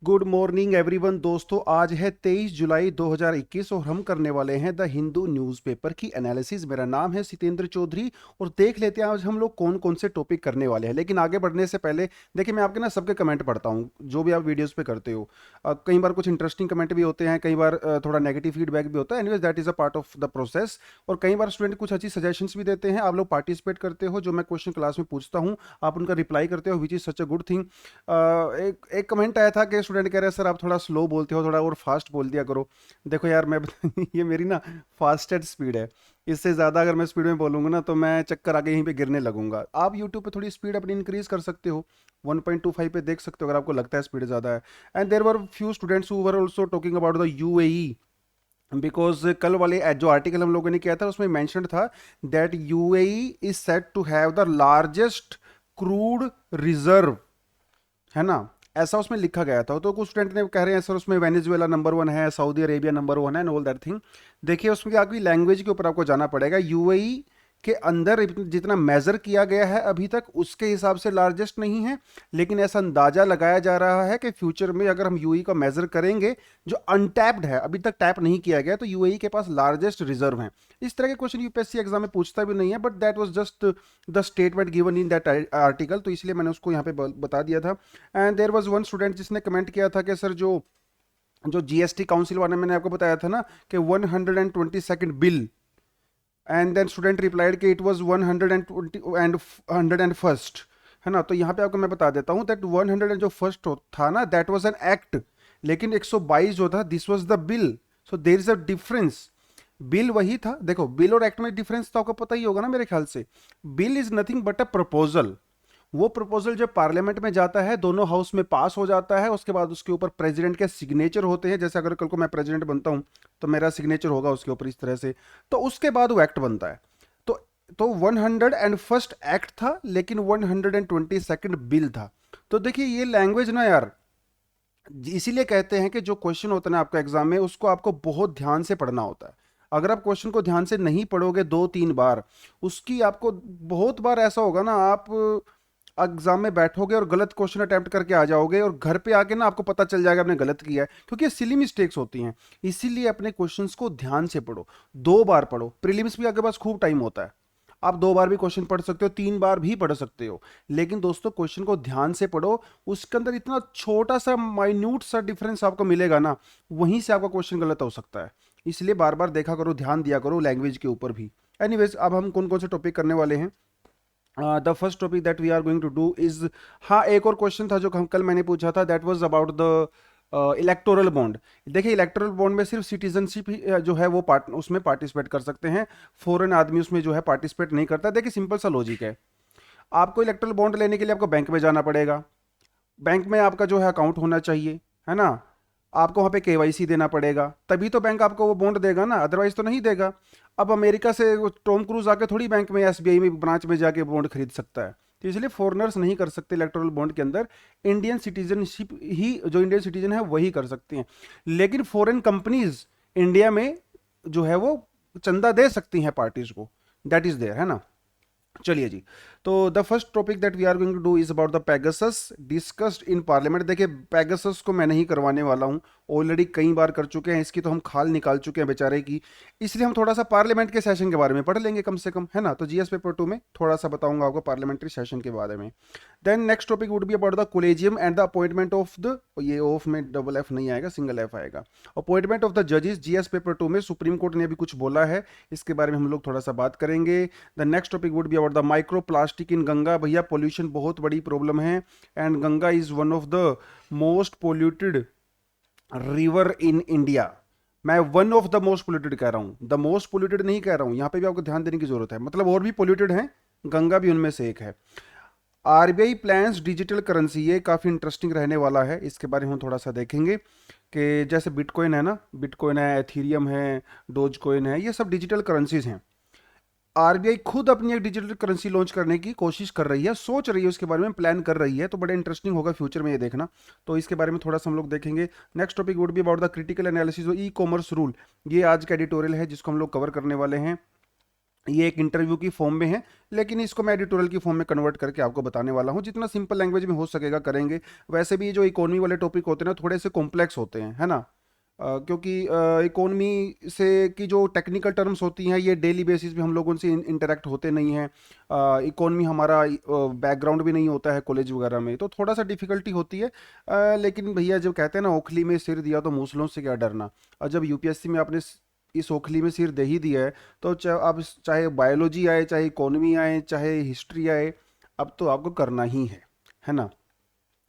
Good morning everyone दोस्तों, आज है 23 जुलाई 2021 और हम करने वाले हैं द हिंदू न्यूज़पेपर की एनालिसिस। मेरा नाम है सितेंद्र चौधरी और देख लेते हैं आज हम लोग कौन कौन से टॉपिक करने वाले हैं। लेकिन आगे बढ़ने से पहले देखिए, मैं आपके ना सबके कमेंट पढ़ता हूँ जो भी आप वीडियोस पे करते हो। कई बार कुछ इंटरेस्टिंग कमेंट भी होते हैं, कई बार थोड़ा नेगेटिव फीडबैक भी होता है। Anyways that is a part of the process. और कई बार स्टूडेंट कुछ अच्छी सजेशंस भी देते हैं, आप लोग पार्टिसिपेट करते हो, जो मैं क्वेश्चन क्लास में पूछता हूँ आप उनका रिप्लाई करते हो, which is such a good thing. एक एक कमेंट आया था कि स्टूडेंट कह रहे हैं सर आप थोड़ा स्लो बोलते हो, थोड़ा और फास्ट बोल दिया करो। देखो यार मैं ये मेरी ना फास्टेस्ट स्पीड है। इससे ज़्यादा अगर मैं स्पीड में बोलूँगा ना तो मैं चक्कर आके यहीं पे गिरने लगूंगा। आप यूट्यूब पे थोड़ी स्पीड अपनी इंक्रीज कर सकते हो, 1.25 पे देख सकते हो अगर आपको लगता है स्पीड ज़्यादा है। And there were few students who were also talking about the UAE, because कल वाले जो आर्टिकल हम लोगों ने किया था उसमें मेंशन था that UAE is set to have the largest crude reserve, है ना। ऐसा उसमें लिखा गया था। तो कुछ स्टूडेंट ने कह रहे हैं सर उसमें वेनेजुएला नंबर 1 है, सऊदी अरेबिया नंबर 1 है एंड ऑल दैट थिंग। देखिए उसमें आपकी लैंग्वेज के ऊपर आपको जाना पड़ेगा। यूएई के अंदर जितना मेजर किया गया है अभी तक उसके हिसाब से लार्जेस्ट नहीं है, लेकिन ऐसा अंदाजा लगाया जा रहा है कि फ्यूचर में अगर हम यूएई का मेजर करेंगे जो अनटैप्ड है, अभी तक टैप नहीं किया गया, तो यूएई के पास लार्जेस्ट रिजर्व है। इस तरह के क्वेश्चन यूपीएससी एग्जाम में पूछता भी नहीं है, but that was just the statement given in that article, तो इसलिए मैंने उसको यहाँ पे बता दिया था। And there was one student जिसने कमेंट किया था कि सर जो जो जीएसटी काउंसिल वाले मैंने आपको बताया था ना कि 122nd bill, and then student replied कि इट वाज 120 एंड 101st, है ना। तो यहाँ पे आपको मैं बता देता हूँ दैट 100 जो फर्स्ट था ना दैट वाज एन एक्ट, लेकिन 122 जो था this was the bill. So there is a difference. Bill वही था, देखो बिल और एक्ट में डिफरेंस तो आपको पता ही होगा ना मेरे ख्याल से। Bill is nothing but a proposal. वो प्रपोजल जब पार्लियामेंट में जाता है, दोनों हाउस में पास हो जाता है, उसके बाद उसके ऊपर प्रेसिडेंट के सिग्नेचर होते हैं। जैसे अगर कल को मैं प्रेसिडेंट बनता हूं तो मेरा सिग्नेचर होगा उसके ऊपर इस तरह से। तो उसके बाद वो एक्ट बनता है। तो तो 101st एक्ट था, लेकिन 122nd बिल था। तो देखिए ये लैंग्वेज ना यार, इसीलिए कहते हैं कि जो क्वेश्चन होता है ना आपका एग्जाम में, उसको आपको बहुत ध्यान से पढ़ना होता है। अगर आप क्वेश्चन को ध्यान से नहीं पढ़ोगे 2-3 बार, उसकी आपको बहुत बार ऐसा होगा ना, आप एग्जाम में बैठोगे और गलत क्वेश्चन अटेम्प्ट करके आ जाओगे और घर पे आके ना आपको पता चल जाएगा आपने गलत किया है, क्योंकि ये सिली मिस्टेक्स होती हैं। इसीलिए अपने क्वेश्चंस को ध्यान से पढ़ो, 2 बार पढ़ो। प्रीलिम्स भी आपके पास खूब टाइम होता है, आप 2 बार भी क्वेश्चन पढ़ सकते हो, 3 बार भी पढ़ सकते हो। लेकिन दोस्तों क्वेश्चन को ध्यान से पढ़ो, उसके अंदर इतना छोटा सा माइन्यूट सा डिफरेंस आपको मिलेगा ना, वहीं से आपका क्वेश्चन गलत हो सकता है। इसलिए बार बार देखा करो, ध्यान दिया करो लैंग्वेज के ऊपर भी। एनीवेज, अब हम कौन कौन से टॉपिक करने वाले हैं। The first topic that we are going to do is, हाँ एक और क्वेश्चन था जो हम कल मैंने पूछा था, that was about the electoral bond. देखिए इलेक्टोरल बॉन्ड में सिर्फ सिटीजनशिप ही जो है वो उसमें पार्टिसिपेट कर सकते हैं, फॉरेन आदमी उसमें जो है पार्टिसिपेट नहीं करता। देखिए सिंपल सा लॉजिक है, आपको इलेक्टोरल बॉन्ड लेने के लिए आपको बैंक में जाना पड़ेगा, बैंक में आपका जो है अकाउंट होना चाहिए, है ना। आपको वहाँ पे केवाईसी देना पड़ेगा, तभी तो बैंक आपको वो बॉन्ड देगा ना, अदरवाइज तो नहीं देगा। अब अमेरिका से वो टॉम क्रूज आके थोड़ी बैंक में एसबीआई में ब्रांच में जाके बॉन्ड खरीद सकता है। तो इसलिए फॉरेनर्स नहीं कर सकते इलेक्टोरल बॉन्ड के अंदर, इंडियन सिटीजनशिप ही, जो इंडियन सिटीजन है वही कर सकते हैं। लेकिन फॉरेन कंपनीज इंडिया में जो है वो चंदा दे सकती हैं पार्टीज को, दैट इज देयर, है ना। चलिए जी, तो the first topic that we are going to do is about the Pegasus discussed in parliament. देखिए पैगासस को मैं नहीं करवाने वाला हूं, ऑलरेडी कई बार कर चुके हैं, इसकी तो हम खाल निकाल चुके हैं बेचारे की। इसलिए हम थोड़ा सा पार्लियामेंट के सेशन के बारे में पढ़ लेंगे कम से कम, है ना। तो जीएस पेपर 2 में थोड़ा सा बताऊंगा आपको पार्लियामेंट्री सेशन के बारे में। Then next topic would be about the collegium and the appointment of the, ये ऑफ में डबल एफ नहीं आएगा, सिंगल एफ आएगा, अपॉइंटमेंट ऑफ द जजेस। जीएस पेपर 2 में सुप्रीम कोर्ट ने अभी कुछ बोला है, इसके बारे में हम लोग थोड़ा सा बात करेंगे। The next topic would be about the micro plastic in Ganga. भैया पोल्यूशन बहुत बड़ी प्रॉब्लम है, and Ganga is one of the most polluted river in India. मैं one of the most polluted कह रहा हूं, द मोस्ट पोल्यूटेड नहीं कह रहा हूं, यहां पे भी आपको ध्यान देने की जरूरत है, मतलब और भी पोल्यूटेड है, गंगा भी उनमें से एक है। आरबीआई प्लान्स डिजिटल करेंसी, ये काफ़ी इंटरेस्टिंग रहने वाला है, इसके बारे में हम थोड़ा सा देखेंगे कि जैसे बिटकॉइन है ना, बिटकॉइन है, एथीरियम है, डोज कॉइन है, ये सब डिजिटल करेंसीज हैं। आरबीआई खुद अपनी एक डिजिटल करेंसी लॉन्च करने की कोशिश कर रही है, सोच रही है, उसके बारे में प्लान कर रही है, तो बड़ा इंटरेस्टिंग होगा फ्यूचर में ये देखना। तो इसके बारे में थोड़ा सा हम लोग देखेंगे। Next topic would be about the critical analysis of e commerce rule. ये आज का एडिटोरियल है जिसको हम लोग कवर करने वाले हैं। ये एक इंटरव्यू की फॉर्म में है, लेकिन इसको मैं एडिटोरियल की फॉर्म में कन्वर्ट करके आपको बताने वाला हूँ। जितना सिंपल लैंग्वेज में हो सकेगा करेंगे। वैसे भी ये जो इकोनॉमी वाले टॉपिक होते हैं ना, थोड़े से कॉम्प्लेक्स होते हैं, है ना। क्योंकि इकोनॉमी से की जो टेक्निकल टर्म्स होती हैं, ये डेली बेसिस पे हम लोग उनसे इंटरेक्ट होते नहीं हैं। इकोनॉमी हमारा बैकग्राउंड भी नहीं होता है कॉलेज वगैरह में, तो थोड़ा सा डिफिकल्टी होती है। लेकिन भैया जब कहते हैं ना, ओखली में सिर दिया तो मूसलों से क्या डरना। और जब यूपीएससी में आपने इस ओखली में सिर दे ही दिया है, तो अब चाहे बायोलॉजी आए, चाहे इकोनॉमी आए, चाहे हिस्ट्री आए, अब तो आपको करना ही है ना।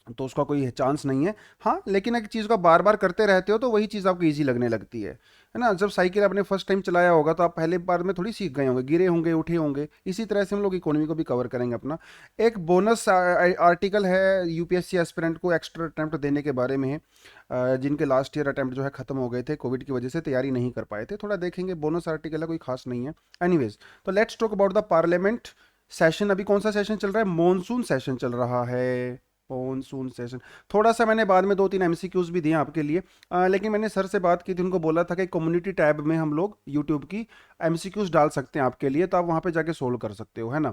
तो उसका कोई चांस नहीं है। हाँ, लेकिन एक चीज़ को आप बार बार करते रहते हो तो वही चीज़ आपको इजी लगने लगती है ना। जब साइकिल आपने फर्स्ट टाइम चलाया होगा तो आप पहले बार में थोड़ी सीख गए होंगे, गिरे होंगे, उठे होंगे। इसी तरह से हम लोग इकोनॉमी को भी कवर करेंगे अपना। एक बोनस आर्टिकल है यूपीएससी एस्पिरेंट को एक्स्ट्रा अटैम्प्ट देने के बारे में है, जिनके लास्ट ईयर अटैम्प्ट जो है ख़त्म हो गए थे, कोविड की वजह से तैयारी नहीं कर पाए थे। थोड़ा देखेंगे, बोनस आर्टिकल है, कोई खास नहीं है। एनीवेज, तो let's talk about the parliament session. अभी कौन सा सेशन चल रहा है? मॉनसून सेशन चल रहा है। Monsoon session. थोड़ा सा मैंने बाद में 2-3 एमसीक्यूज भी दिए आपके लिए, लेकिन मैंने सर से बात की थी, उनको बोला था कि कम्युनिटी टैब में हम लोग यूट्यूब की एमसीक्यूज डाल सकते हैं आपके लिए, तो आप वहाँ पे जाके सोल्व कर सकते हो, है ना।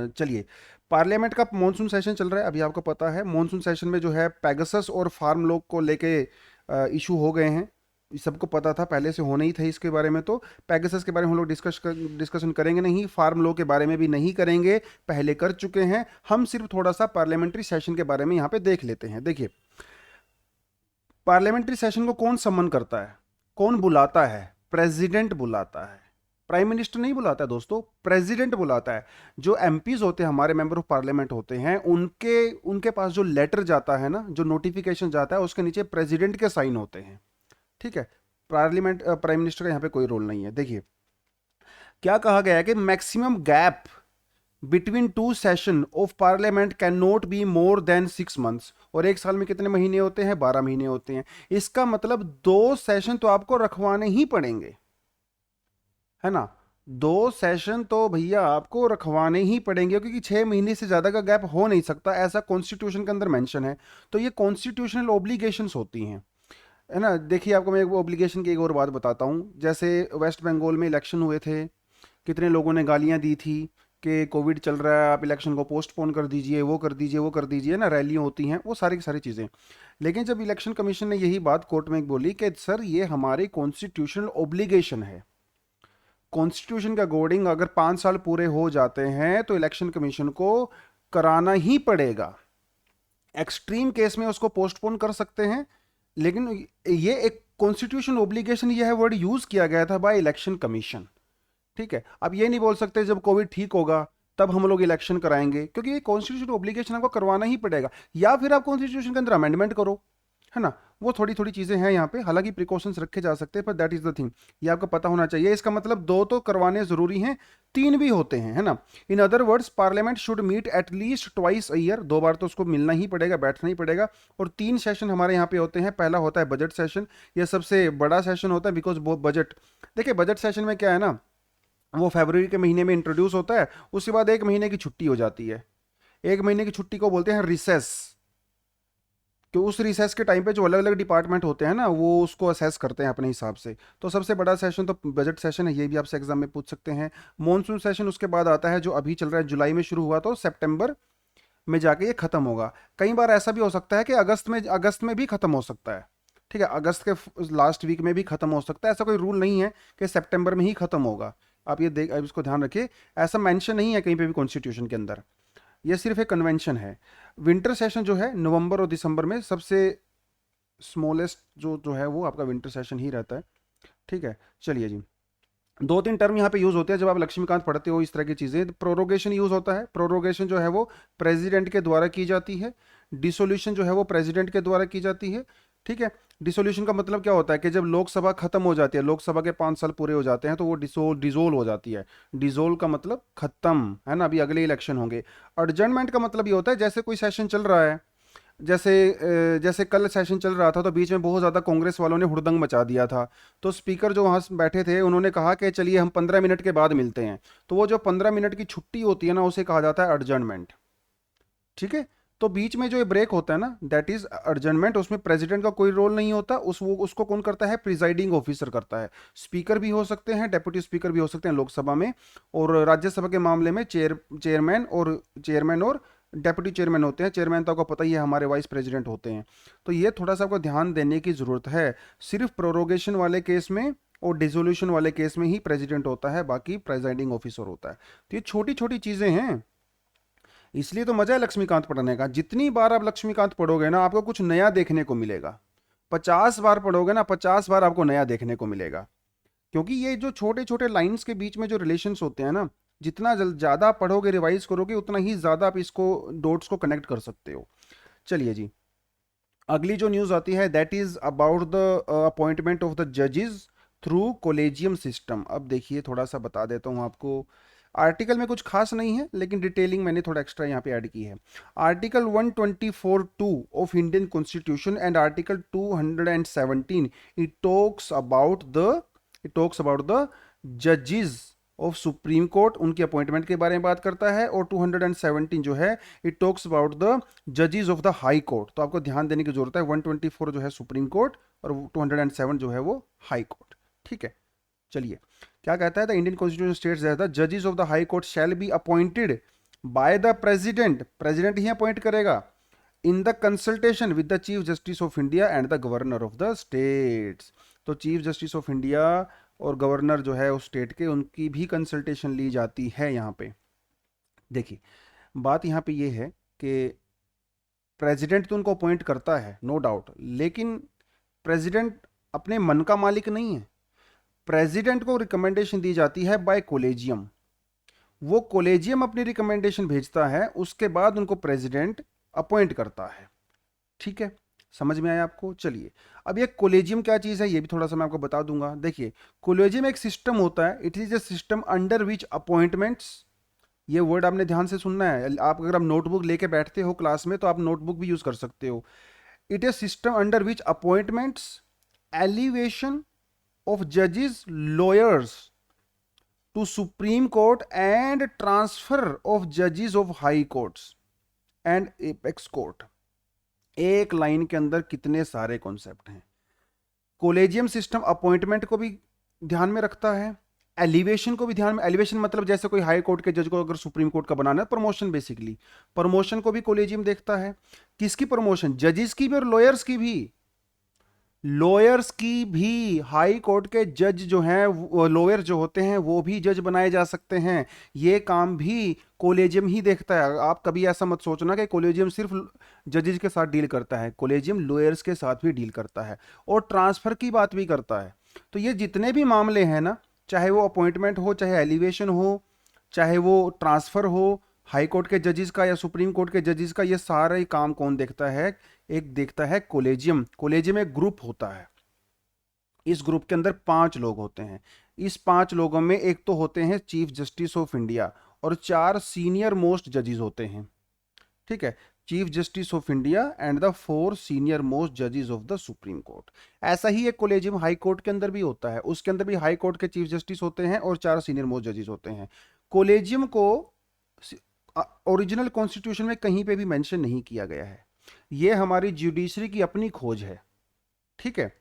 चलिए, पार्लियामेंट का मॉनसून सेशन चल रहा है, अभी आपको पता है। मॉनसून सेशन में जो है पेगासस और फार्म लॉ को लेके इशू हो गए हैं। ये सबको पता था, पहले से होना ही था इसके बारे में। तो पेगासस के बारे में हम लोग डिस्कशन करेंगे नहीं, फार्म लॉ के बारे में भी नहीं करेंगे, पहले कर चुके हैं। हम सिर्फ थोड़ा सा पार्लियामेंट्री सेशन के बारे में यहाँ पे देख लेते हैं। देखिए, पार्लियामेंट्री सेशन को कौन समन करता है, कौन बुलाता है? प्रेसिडेंट बुलाता है। प्राइम मिनिस्टर नहीं बुलाता है दोस्तों, प्रेसिडेंट बुलाता है। जो एमपीज होते हैं, हमारे मेंबर ऑफ पार्लियामेंट होते हैं, उनके उनके पास जो लेटर जाता है ना, जो नोटिफिकेशन जाता है, उसके नीचे प्रेसिडेंट के साइन होते हैं। ठीक है। पार्लियामेंट प्राइम मिनिस्टर का यहाँ पे कोई रोल नहीं है। देखिए, क्या कहा गया है कि maximum gap between two session of parliament can not be more than 6 months. और एक साल में कितने महीने होते हैं? 12 महीने होते हैं। इसका मतलब 2 सेशन तो आपको रखवाने ही पड़ेंगे, है ना। 2 सेशन तो भैया आपको रखवाने ही पड़ेंगे, क्योंकि 6 महीने से ज्यादा का गैप हो नहीं सकता, ऐसा कॉन्स्टिट्यूशन के अंदर मेंशन है। तो ये कॉन्स्टिट्यूशनल ऑब्लिगेशंस होती हैं, है ना। देखिए, आपको मैं वो ऑब्लिगेशन की एक और बात बताता हूँ। जैसे वेस्ट बंगाल में इलेक्शन हुए थे, कितने लोगों ने गालियां दी थी कि कोविड चल रहा है, आप इलेक्शन को पोस्टपोन कर दीजिए, वो कर दीजिए, वो कर दीजिए ना, रैलियां होती हैं, वो सारी की सारी चीज़ें। लेकिन जब इलेक्शन कमीशन ने यही बात कोर्ट में बोली कि सर ये हमारी कॉन्स्टिट्यूशनल ऑब्लिगेशन है, कॉन्स्टिट्यूशन के अकॉर्डिंग अगर 5 साल पूरे हो जाते हैं तो इलेक्शन कमीशन को कराना ही पड़ेगा। एक्सट्रीम केस में उसको पोस्टपोन कर सकते हैं, लेकिन ये एक कॉन्स्टिट्यूशन ऑब्लिगेशन, यह है वर्ड यूज किया गया था बाय इलेक्शन कमीशन। ठीक है। अब ये नहीं बोल सकते जब कोविड ठीक होगा तब हम लोग इलेक्शन कराएंगे, क्योंकि ये कॉन्स्टिट्यूशन ऑब्लिगेशन आपको करवाना ही पड़ेगा। या फिर आप कॉन्स्टिट्यूशन के अंदर अमेंडमेंट करो, है ना। वो थोड़ी थोड़ी चीजें हैं यहाँ पे, हालांकि प्रिकॉशंस रखे जा सकते हैं, पर दैट इज द थिंग, ये आपको पता होना चाहिए। इसका मतलब 2 तो करवाने जरूरी हैं, 3 भी होते हैं, है ना। In other words, parliament should meet at least twice a year, 2 बार तो उसको मिलना ही पड़ेगा, बैठना ही पड़ेगा। और 3 सेशन हमारे यहाँ पे होते हैं। पहला होता है बजट सेशन, यह सबसे बड़ा सेशन होता है, बिकॉज बजट, देखिए बजट सेशन में क्या है ना, वो फरवरी के महीने में इंट्रोड्यूस होता है, उसके बाद 1 महीने की छुट्टी हो जाती है। 1 महीने की छुट्टी को बोलते हैं रिसेस। कि उस रिसेस के टाइम पे जो अलग अलग डिपार्टमेंट होते हैं ना, वो उसको असेस करते हैं अपने हिसाब से। तो सबसे बड़ा सेशन तो बजट सेशन है, ये भी आपसे एग्जाम में पूछ सकते हैं। मॉनसून सेशन उसके बाद आता है, जो अभी चल रहा है, जुलाई में शुरू हुआ तो सितंबर में जाके ये खत्म होगा। कई बार ऐसा भी हो सकता है कि अगस्त में भी खत्म हो सकता है। ठीक है, अगस्त के लास्ट वीक में भी खत्म हो सकता है, ऐसा कोई रूल नहीं है कि सितंबर में ही खत्म होगा। आप ये देख, अब इसको ध्यान रखिए, ऐसा मेंशन नहीं है कहीं पे भी कॉन्स्टिट्यूशन के अंदर, ये सिर्फ एक कन्वेंशन है। विंटर सेशन जो है नवंबर और दिसंबर में, सबसे स्मॉलेस्ट जो है वो आपका विंटर सेशन ही रहता है। ठीक है, चलिए जी। 2-3 टर्म यहाँ पे यूज होते हैं जब आप लक्ष्मीकांत पढ़ते हो, इस तरह की चीजें। प्रोरोगेशन यूज होता है, प्रोरोगेशन जो है वो प्रेसिडेंट के द्वारा की जाती है। डिसोल्यूशन जो है वो प्रेसिडेंट के द्वारा की जाती है। ठीक है। डिसोल्यूशन का मतलब क्या होता है कि जब लोकसभा खत्म हो जाती है, लोकसभा के 5 साल पूरे हो जाते हैं, तो वो डिसोल्व हो जाती है। डिसोल्व का मतलब खत्म, है ना, अभी अगले इलेक्शन होंगे। एडजर्नमेंट का मतलब ये होता है जैसे कोई सेशन चल रहा है, जैसे कल सेशन चल रहा था तो बीच में बहुत ज़्यादा कांग्रेस वालों ने हुड़दंग मचा दिया था। तो स्पीकर जो वहाँ बैठे थे, उन्होंने कहा कि चलिए हम 15 मिनट के बाद मिलते हैं। तो वो जो 15 मिनट की छुट्टी होती है ना, उसे कहा जाता है एडजर्नमेंट। ठीक है। तो बीच में जो ये ब्रेक होता है ना, दैट इज अर्जनमेंट, उसमें प्रेसिडेंट का कोई रोल नहीं होता, उसको कौन करता है, प्रिजाइडिंग ऑफिसर करता है। स्पीकर भी हो सकते हैं, डेप्यूटी स्पीकर भी हो सकते हैं लोकसभा में, और राज्यसभा के मामले में चेयरमैन और डेप्यूटी चेयरमैन होते हैं। चेयरमैन तो आपको पता ही है, हमारे वाइस प्रेसिडेंट होते हैं। तो ये थोड़ा सा आपको ध्यान देने की जरूरत है। सिर्फ प्रोरोगेशन वाले केस में और डिसोल्यूशन वाले केस में ही प्रेसिडेंट होता है, बाकी प्रेजाइडिंग ऑफिसर होता है। तो ये छोटी छोटी चीजें हैं, इसलिए तो मजा है लक्ष्मीकांत पढ़ने का। जितनी बार आप लक्ष्मीकांत पढ़ोगे ना, आपको कुछ नया देखने को मिलेगा। 50 बार पढ़ोगे ना, 50 बार आपको नया देखने को मिलेगा। क्योंकि ये जो छोटे छोटे लाइंस के बीच में जो रिलेशंस होते हैं ना, जितना ज्यादा आप पढ़ोगे, रिवाइज करोगे, उतना ही ज्यादा आप इसको डॉट्स को कनेक्ट कर सकते हो। चलिए जी, अगली जो न्यूज आती है, that is about the appointment of the जजेस थ्रू कोलेजियम सिस्टम। अब देखिए, थोड़ा सा बता देता हूँ आपको। आर्टिकल में कुछ खास नहीं है, लेकिन डिटेलिंग मैंने थोड़ा एक्स्ट्रा यहाँ पे ऐड की है। Article 124(2) of Indian constitution and article 217, it talks about the जजेस ऑफ सुप्रीम कोर्ट, उनकी अपॉइंटमेंट के बारे में बात करता है। और 217 जो है, इट टॉक्स अबाउट द जजेस ऑफ द हाई कोर्ट। तो आपको ध्यान देने की जरूरत है, 124 जो है सुप्रीम कोर्ट, और 207 जो है वो हाई कोर्ट। ठीक है, चलिए, क्या कहता है, the Indian constitution states that the जजेस of the high court shall be appointed by the president, president ही अपॉइंट करेगा, in the consultation with the chief justice of India and the governor of the states. तो chief justice of India और governor जो है उस state के, उनकी भी कंसल्टेशन ली जाती है यहाँ पे। देखिए, बात यहाँ पे ये है कि प्रेसिडेंट तो उनको अपॉइंट करता है, नो डाउट, लेकिन प्रेसिडेंट अपने मन का मालिक नहीं है। प्रेसिडेंट को रिकमेंडेशन दी जाती है बाय कोलेजियम। वो कोलेजियम अपनी रिकमेंडेशन भेजता है, उसके बाद उनको प्रेसिडेंट अपॉइंट करता है। ठीक है, समझ में आया आपको? चलिए, अब ये कोलेजियम क्या चीज़ है, ये भी थोड़ा सा मैं आपको बता दूंगा। देखिए, कोलेजियम एक सिस्टम होता है, it is a system under which appointments, ये वर्ड आपने ध्यान से सुनना है। आप अगर आप नोटबुक लेके बैठते हो क्लास में, तो आप नोटबुक भी यूज कर सकते हो। It is system under which appointments, elevation of जजेस, lawyers to supreme court and transfer of जजेस of high courts and apex court. एक लाइन के अंदर कितने सारे कॉन्सेप्ट हैं। कोलेजियम सिस्टम अपॉइंटमेंट को भी ध्यान में रखता है, एलिवेशन को भी ध्यान में। एलिवेशन मतलब जैसे कोई हाई कोर्ट के जज को अगर सुप्रीम कोर्ट का बनाना है, प्रमोशन बेसिकली, प्रमोशन को भी कोलेजियम देखता है। किसकी प्रमोशन? जजेस की भी और लॉयर्स की भी। लॉयर्स की भी, हाई कोर्ट के जज जो हैं, लॉयर जो होते हैं, वो भी जज बनाए जा सकते हैं। ये काम भी कोलेजियम ही देखता है। आप कभी ऐसा मत सोचना कि कोलेजियम सिर्फ जजेस के साथ डील करता है, कोलेजियम लॉयर्स के साथ भी डील करता है, और ट्रांसफर की बात भी करता है। तो ये जितने भी मामले हैं ना, चाहे वो अपॉइंटमेंट हो, चाहे एलिवेशन हो, चाहे वो ट्रांसफर हो, हाई कोर्ट के जजेस का या सुप्रीम कोर्ट के जजेस का, ये सारा ही काम कौन देखता है? एक देखता है कोलेजियम। कोलेजियम एक ग्रुप होता है, इस ग्रुप के अंदर 5 लोग होते हैं। इस 5 लोगों में एक तो होते हैं चीफ जस्टिस ऑफ इंडिया, और 4 सीनियर मोस्ट जजेस होते हैं। ठीक है, chief justice of India and the 4 senior most जजेस ऑफ द सुप्रीम कोर्ट। ऐसा ही एक कोलेजियम हाई कोर्ट के अंदर भी होता है, उसके अंदर भी हाई कोर्ट के चीफ जस्टिस होते हैं और 4 सीनियर मोस्ट जजेस होते हैं। कोलेजियम को ओरिजिनल कॉन्स्टिट्यूशन में कहीं पे भी मेंशन नहीं किया गया है। ये हमारी जुडिशरी की अपनी खोज है। ठीक है,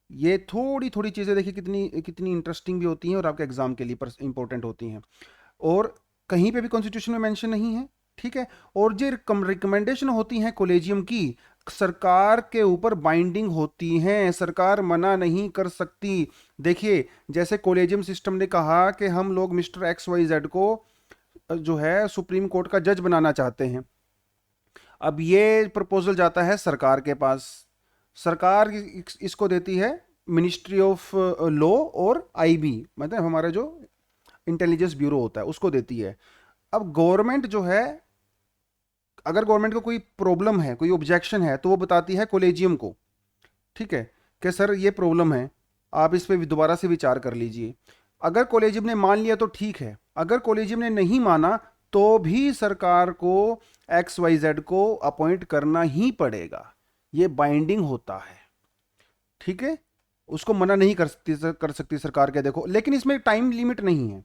ये थोड़ी थोड़ी चीज़ें देखिए कितनी कितनी इंटरेस्टिंग भी होती हैं और आपके एग्जाम के लिए इंपॉर्टेंट होती हैं, और कहीं पे भी कॉन्स्टिट्यूशन में मेंशन नहीं है। ठीक है, और जो रिकमेंडेशन होती हैं कोलेजियम की, सरकार के ऊपर बाइंडिंग होती हैं, सरकार मना नहीं कर सकती। देखिए, जैसे कोलेजियम सिस्टम ने कहा कि हम लोग मिस्टर XYZ को जो है सुप्रीम कोर्ट का जज बनाना चाहते हैं। अब ये प्रपोजल जाता है सरकार के पास, सरकार इसको देती है मिनिस्ट्री ऑफ लॉ और IB, मतलब हमारा जो इंटेलिजेंस ब्यूरो होता है, उसको देती है। अब गवर्नमेंट जो है, अगर गवर्नमेंट को कोई प्रॉब्लम है, कोई ऑब्जेक्शन है, तो वो बताती है कोलेजियम को। ठीक है, कि सर ये प्रॉब्लम है, आप इस पर दोबारा से विचार कर लीजिए। अगर कॉलेजियम ने मान लिया तो ठीक है, अगर कॉलेजियम ने नहीं माना तो भी सरकार को XYZ को अपॉइंट करना ही पड़ेगा। ये बाइंडिंग होता है। ठीक है, उसको मना नहीं कर सकती सरकार के। देखो, लेकिन इसमें टाइम लिमिट नहीं है,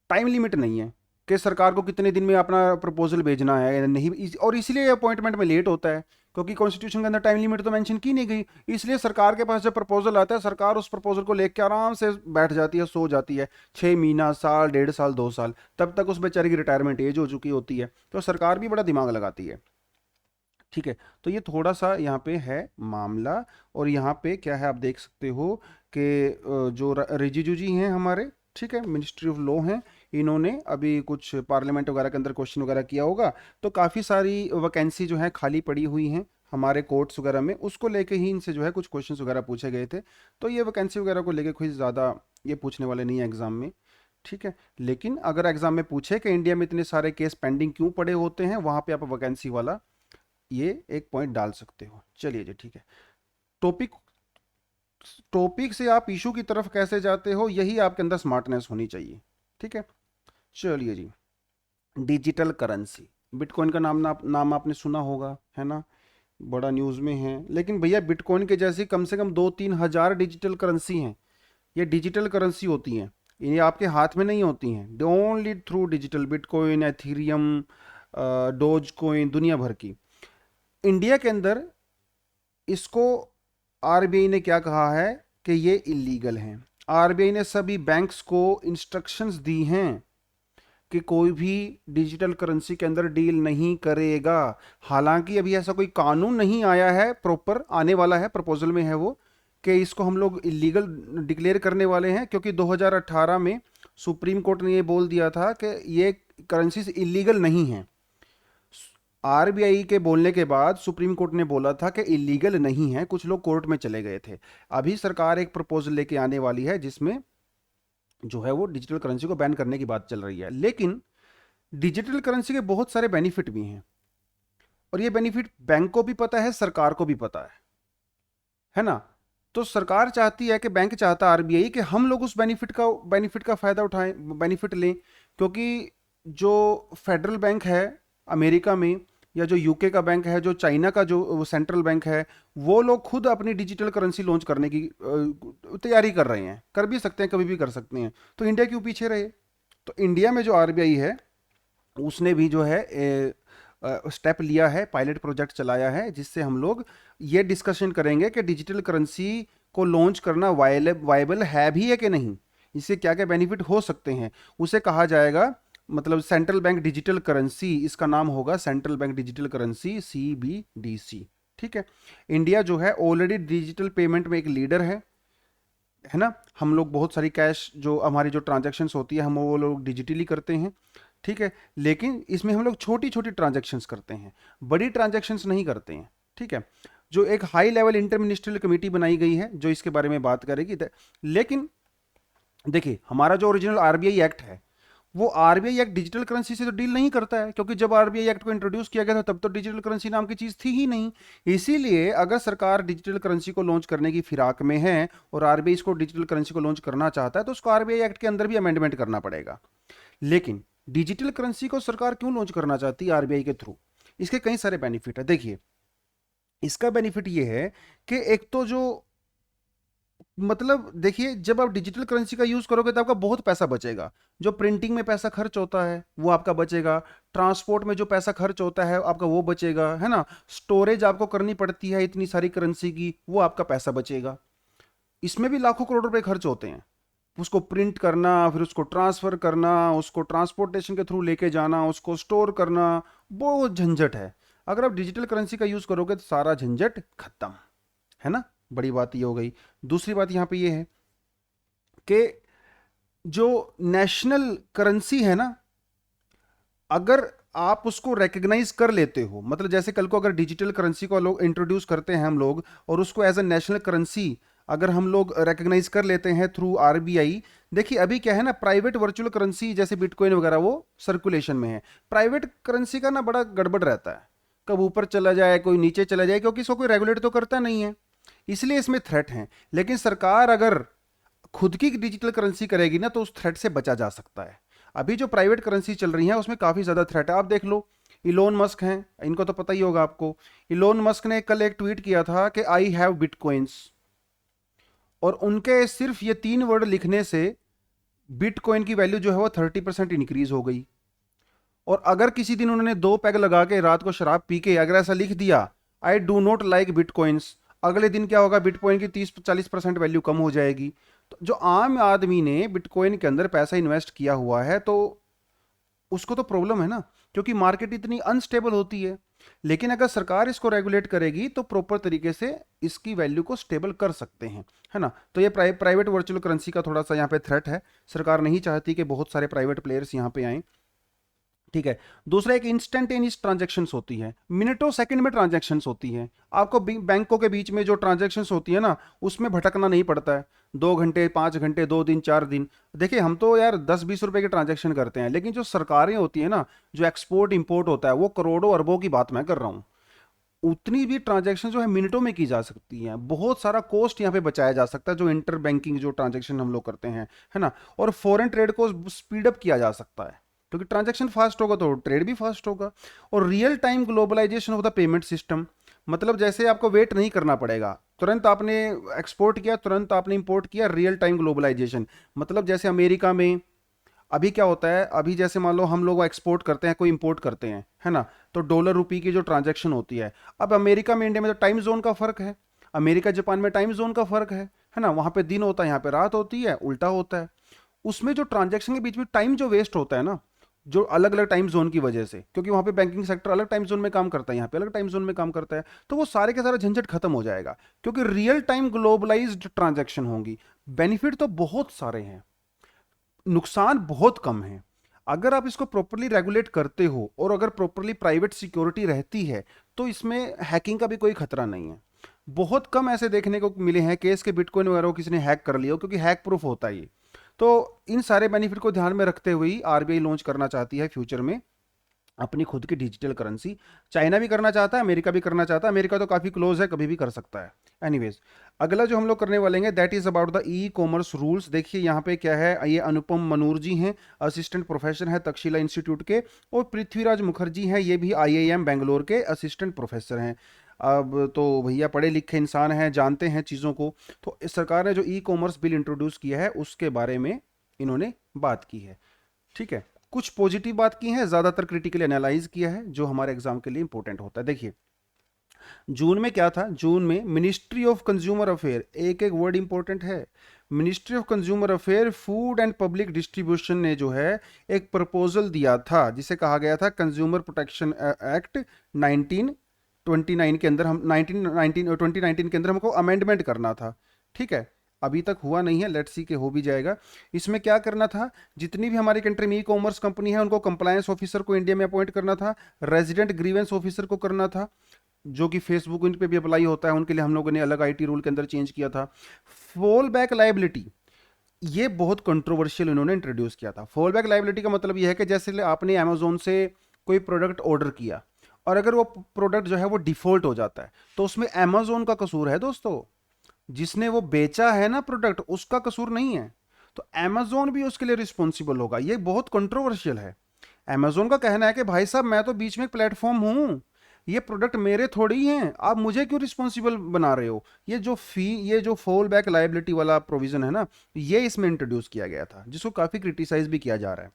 टाइम लिमिट नहीं है। कि सरकार को कितने दिन में अपना प्रपोजल भेजना है या नहीं, और इसलिए अपॉइंटमेंट में लेट होता है क्योंकि कॉन्स्टिट्यूशन के अंदर टाइम लिमिट तो मेंशन की नहीं गई। इसलिए सरकार के पास जब प्रपोजल आता है, सरकार उस प्रपोजल को लेकर आराम से बैठ जाती है, सो जाती है 6 महीना, साल, 1.5 साल, 2 साल, तब तक उस बेचारे की रिटायरमेंट एज हो चुकी होती है। तो सरकार भी बड़ा दिमाग लगाती है। ठीक है, तो ये थोड़ा सा यहाँ पे है मामला। और यहाँ पे क्या है, आप देख सकते हो कि जो रिजिजू जी हैं हमारे, ठीक है, मिनिस्ट्री ऑफ लॉ हैं, इन्होंने अभी कुछ पार्लियामेंट वगैरह के अंदर क्वेश्चन वगैरह किया होगा, तो काफ़ी सारी वैकेंसी जो है खाली पड़ी हुई हैं हमारे कोर्ट्स वगैरह में, उसको लेके ही इनसे जो है कुछ क्वेश्चंस वगैरह पूछे गए थे। तो ये वैकेंसी वगैरह को लेके कोई ज़्यादा ये पूछने वाले नहीं है एग्ज़ाम में। ठीक है, लेकिन अगर एग्जाम में पूछे कि इंडिया में इतने सारे केस पेंडिंग क्यों पड़े होते हैं, वहां पे आप वैकेंसी वाला ये एक पॉइंट डाल सकते हो। चलिए जी, ठीक है। टॉपिक टॉपिक से आप इशू की तरफ कैसे जाते हो, यही आपके अंदर स्मार्टनेस होनी चाहिए। ठीक है, चलिए जी। डिजिटल करेंसी, बिटकॉइन का नाम आपने सुना होगा, है ना, बड़ा न्यूज़ में है। लेकिन भैया बिटकॉइन के जैसी कम से कम 2-3 हज़ार डिजिटल करेंसी हैं। ये डिजिटल करेंसी होती हैं, ये आपके हाथ में नहीं होती हैं, only through digital, bitcoin, Ethereum, dose coin, दुनिया भर की। इंडिया के अंदर इसको आरबीआई ने क्या कहा है कि ये इलीगल हैं। आरबीआई ने सभी बैंक्स को इंस्ट्रक्शंस दी हैं कि कोई भी डिजिटल करेंसी के अंदर डील नहीं करेगा। हालांकि अभी ऐसा कोई कानून नहीं आया है प्रॉपर, आने वाला है, प्रपोजल में है वो, कि इसको हम लोग इलीगल डिक्लेयर करने वाले हैं, क्योंकि 2018 में सुप्रीम कोर्ट ने ये बोल दिया था कि ये करेंसीज इलीगल नहीं हैं। आरबीआई के बोलने के बाद सुप्रीम कोर्ट ने बोला था कि इलीगल नहीं है, कुछ लोग कोर्ट में चले गए थे। अभी सरकार एक प्रपोजल लेके आने वाली है जिसमें जो है वो डिजिटल करेंसी को बैन करने की बात चल रही है। लेकिन डिजिटल करेंसी के बहुत सारे बेनिफिट भी हैं, और ये बेनिफिट बैंक को भी पता है, सरकार को भी पता है ना। तो सरकार चाहती है कि, बैंक चाहता है आरबीआई कि हम लोग उस बेनिफिट का फायदा उठाएं, बेनिफिट लें, क्योंकि जो फेडरल बैंक है अमेरिका में, या जो यूके का बैंक है, जो चाइना का जो सेंट्रल बैंक है, वो लोग खुद अपनी डिजिटल करेंसी लॉन्च करने की तैयारी कर रहे हैं। कर भी सकते हैं, कभी भी कर सकते हैं, तो इंडिया क्यों पीछे रहे। तो इंडिया में जो आरबीआई है उसने भी जो है स्टेप लिया है, पायलट प्रोजेक्ट चलाया है, जिससे हम लोग ये डिस्कशन करेंगे कि डिजिटल करेंसी को लॉन्च करना वायबल है भी है कि नहीं, इससे क्या क्या बेनिफिट हो सकते हैं। उसे कहा जाएगा, मतलब सेंट्रल बैंक डिजिटल करेंसी, इसका नाम होगा central bank digital currency, CBDC। ठीक है, इंडिया जो है ऑलरेडी डिजिटल पेमेंट में एक लीडर है ना। हम लोग बहुत सारी कैश, जो हमारी जो ट्रांजैक्शंस होती है, हम वो लोग डिजिटली करते हैं। ठीक है, लेकिन इसमें हम लोग छोटी छोटी ट्रांजैक्शंस करते हैं, बड़ी ट्रांजैक्शंस नहीं करते हैं। ठीक है, जो एक high level inter ministerial committee बनाई गई है जो इसके बारे में बात करेगी। लेकिन देखिए, हमारा जो ओरिजिनल आरबीआई एक्ट है, वो आरबीआई एक्ट डिजिटल करेंसी से तो डील नहीं करता है, क्योंकि जब आरबीआई एक्ट को इंट्रोड्यूस किया गया था तब तो डिजिटल करेंसी नाम की चीज थी ही नहीं। इसीलिए अगर सरकार डिजिटल करेंसी को लॉन्च करने की फिराक में है और आरबीआई इसको डिजिटल करेंसी को लॉन्च करना चाहता है, तो उसको आरबीआई एक्ट के अंदर भी अमेंडमेंट करना पड़ेगा। लेकिन डिजिटल करेंसी को सरकार क्यों लॉन्च करना चाहती है आरबीआई के थ्रू, इसके कई सारे बेनिफिट है। देखिए, इसका बेनिफिट ये है कि एक तो जो, मतलब देखिए, जब आप डिजिटल करेंसी का यूज करोगे तो आपका बहुत पैसा बचेगा। जो प्रिंटिंग में पैसा खर्च होता है वो आपका बचेगा, ट्रांसपोर्ट में जो पैसा खर्च होता है आपका वो बचेगा, है ना, स्टोरेज आपको करनी पड़ती है इतनी सारी करेंसी की, वो आपका पैसा बचेगा। इसमें भी लाखों करोड़ रुपए खर्च होते हैं, उसको प्रिंट करना, फिर उसको ट्रांसफर करना, उसको ट्रांसपोर्टेशन के थ्रू लेके जाना, उसको स्टोर करना, बहुत झंझट है। अगर आप डिजिटल करेंसी का यूज करोगे तो सारा झंझट खत्म, है ना। बड़ी बात ये हो गई। दूसरी बात यहां पे ये है कि जो नेशनल करेंसी है ना, अगर आप उसको रिकग्नाइज कर लेते हो, मतलब जैसे कल को अगर डिजिटल करेंसी को लोग इंट्रोड्यूस करते हैं हम लोग, और उसको एज ए नेशनल करेंसी अगर हम लोग रिकग्नाइज कर लेते हैं थ्रू आरबीआई। देखिए अभी क्या है ना, प्राइवेट वर्चुअल करेंसी जैसे बिटकॉइन वगैरह वो सर्कुलेशन में है। प्राइवेट करेंसी का ना बड़ा गड़बड़ रहता है, कब ऊपर चला जाए, कोई नीचे चला जाए, क्योंकि इसको कोई रेगुलेट तो करता नहीं है, इसलिए इसमें थ्रेट है। लेकिन सरकार अगर खुद की डिजिटल करेंसी करेगी ना, तो उस थ्रेट से बचा जा सकता है। अभी जो प्राइवेट करेंसी चल रही है उसमें काफ़ी ज़्यादा थ्रेट है। आप देख लो, इलोन मस्क हैं, इनको तो पता ही होगा आपको। इलोन मस्क ने कल एक ट्वीट किया था कि आई हैव बिटकॉइंस, और उनके सिर्फ ये 3 वर्ड लिखने से बिटकॉइन की वैल्यू जो है वो 30% इंक्रीज हो गई। और अगर किसी दिन उन्होंने 2 पैग लगा के रात को शराब पी के अगर ऐसा लिख दिया, I do not like bitcoins, अगले दिन क्या होगा, बिटकॉइन की 30-40% वैल्यू कम हो जाएगी। तो जो आम आदमी ने बिटकॉइन के अंदर पैसा इन्वेस्ट किया हुआ है तो उसको तो प्रॉब्लम है ना, क्योंकि मार्केट इतनी अनस्टेबल होती है। लेकिन अगर सरकार इसको रेगुलेट करेगी तो प्रॉपर तरीके से इसकी वैल्यू को स्टेबल कर सकते हैं, है ना। तो ये प्राइवेट वर्चुअल करेंसी का थोड़ा सा यहाँ पे थ्रेट है। सरकार नहीं चाहती कि बहुत सारे प्राइवेट प्लेयर्स यहाँ पे आएं, ठीक है। दूसरा, एक इंस्टेंटेनियस ट्रांजैक्शंस होती है, मिनटों सेकंड में ट्रांजैक्शंस होती हैं। आपको बैंकों के बीच में जो ट्रांजैक्शंस होती है ना, उसमें भटकना नहीं पड़ता है 2 घंटे 5 घंटे 2 दिन 4 दिन। देखिए हम तो यार 10-20 रुपए के ट्रांजैक्शन करते हैं, लेकिन जो सरकारें होती है ना, जो एक्सपोर्ट इंपोर्ट होता है, वो करोड़ों अरबों की बात मैं कर रहा हूँ। उतनी भी ट्रांजैक्शन जो है मिनटों में की जा सकती हैं। बहुत सारा कॉस्ट यहाँ पे बचाया जा सकता है जो इंटर बैंकिंग जो ट्रांजैक्शन हम लोग करते हैं, है ना। और फॉरेन ट्रेड को स्पीड अप किया जा सकता है, क्योंकि ट्रांजैक्शन फास्ट होगा तो ट्रेड भी फास्ट होगा। और real time globalisation of the payment system, मतलब जैसे आपको वेट नहीं करना पड़ेगा, तुरंत आपने एक्सपोर्ट किया तुरंत आपने इंपोर्ट किया, रियल टाइम ग्लोबलाइजेशन। मतलब जैसे अमेरिका में अभी क्या होता है, अभी जैसे मान लो हम लोग एक्सपोर्ट करते हैं, कोई इंपोर्ट करते हैं, है ना, तो डॉलर रुपी की जो ट्रांजैक्शन होती है, अब अमेरिका में इंडिया में तो टाइम जोन का फर्क है, अमेरिका जापान में टाइम जोन का फर्क है ना, वहां पे दिन होता है यहाँ पे रात होती है, उल्टा होता है। उसमें जो ट्रांजैक्शन के बीच में टाइम जो वेस्ट होता है ना, जो अलग अलग टाइम जोन की वजह से, क्योंकि वहां पे बैंकिंग सेक्टर अलग टाइम जोन में काम करता है, यहाँ पे अलग टाइम जोन में काम करता है, तो वो सारे के सारा झंझट खत्म हो जाएगा, क्योंकि रियल टाइम ग्लोबलाइज्ड ट्रांजैक्शन होंगी। बेनिफिट तो बहुत सारे हैं, नुकसान बहुत कम है। अगर आप इसको प्रॉपरली रेगुलेट करते हो और अगर प्रॉपरली प्राइवेट सिक्योरिटी रहती है तो इसमें हैकिंग का भी कोई खतरा नहीं है। बहुत कम ऐसे देखने को मिले हैं केस के बिटकॉइन वगैरह को किसी ने हैक कर लिया हो, क्योंकि हैक प्रूफ होता है ये। तो इन सारे बेनिफिट को ध्यान में रखते हुए ही आरबीआई लॉन्च करना चाहती है फ्यूचर में अपनी खुद की डिजिटल करेंसी। चाइना भी करना चाहता है, अमेरिका भी करना चाहता है, अमेरिका तो काफ़ी क्लोज है, कभी भी कर सकता है। एनीवेज, अगला जो हम लोग करने वाले हैं that is about the e commerce rules. देखिए यहाँ पे क्या है, ये अनुपम मनूर जी हैं, असिस्टेंट प्रोफेसर है तक्षशिला इंस्टीट्यूट के, और पृथ्वीराज मुखर्जी हैं, ये भी आईआईएम बेंगलोर के असिस्टेंट प्रोफेसर हैं। अब तो भैया पढ़े लिखे इंसान हैं, जानते हैं चीज़ों को। तो इस सरकार ने जो ई कॉमर्स बिल इंट्रोड्यूस किया है उसके बारे में इन्होंने बात की है, ठीक है। कुछ पॉजिटिव बात की है, ज्यादातर क्रिटिकली एनालाइज किया है, जो हमारे एग्जाम के लिए इंपॉर्टेंट होता है। देखिए जून में क्या था, जून में मिनिस्ट्री ऑफ कंज्यूमर अफेयर, एक एक वर्ड इंपॉर्टेंट है, ministry of consumer affair food and public distribution ने जो है एक प्रपोजल दिया था जिसे कहा गया था कंज्यूमर प्रोटेक्शन एक्ट 1929 के अंदर, हम 2019 के अंदर हमको अमेंडमेंट करना था, ठीक है। अभी तक हुआ नहीं है, लेट्स सी के हो भी जाएगा। इसमें क्या करना था, जितनी भी हमारी कंट्री में ई कॉमर्स कंपनी है उनको कंप्लायंस ऑफिसर को इंडिया में अपॉइंट करना था, रेजिडेंट ग्रीवेंस ऑफिसर को करना था, जो कि फेसबुक इन पे भी अप्लाई होता है, उनके लिए हम लोगों ने अलग आईटी रूल के अंदर चेंज किया था। फॉल बैक लाइबिलिटी, ये बहुत कंट्रोवर्शियल इन्होंने इंट्रोड्यूस किया था। फॉल बैक लाइबिलिटी का मतलब ये है कि जैसे आपने अमेजोन से कोई प्रोडक्ट ऑर्डर किया और अगर वो प्रोडक्ट जो है वो डिफॉल्ट हो जाता है तो उसमें अमेजोन का कसूर है दोस्तों, जिसने वो बेचा है ना प्रोडक्ट उसका कसूर नहीं है, तो अमेजोन भी उसके लिए रिस्पॉन्सिबल होगा। ये बहुत कंट्रोवर्शियल है। अमेजोन का कहना है कि भाई साहब मैं तो बीच में एक प्लेटफॉर्म हूं, ये प्रोडक्ट मेरे थोड़ी ही हैं, आप मुझे क्यों रिस्पॉन्सिबल बना रहे हो। ये जो फॉल बैक लाइबिलिटी वाला प्रोविजन है ना, ये इसमें इंट्रोड्यूस किया गया था, जिसको काफी क्रिटिसाइज भी किया जा रहा है,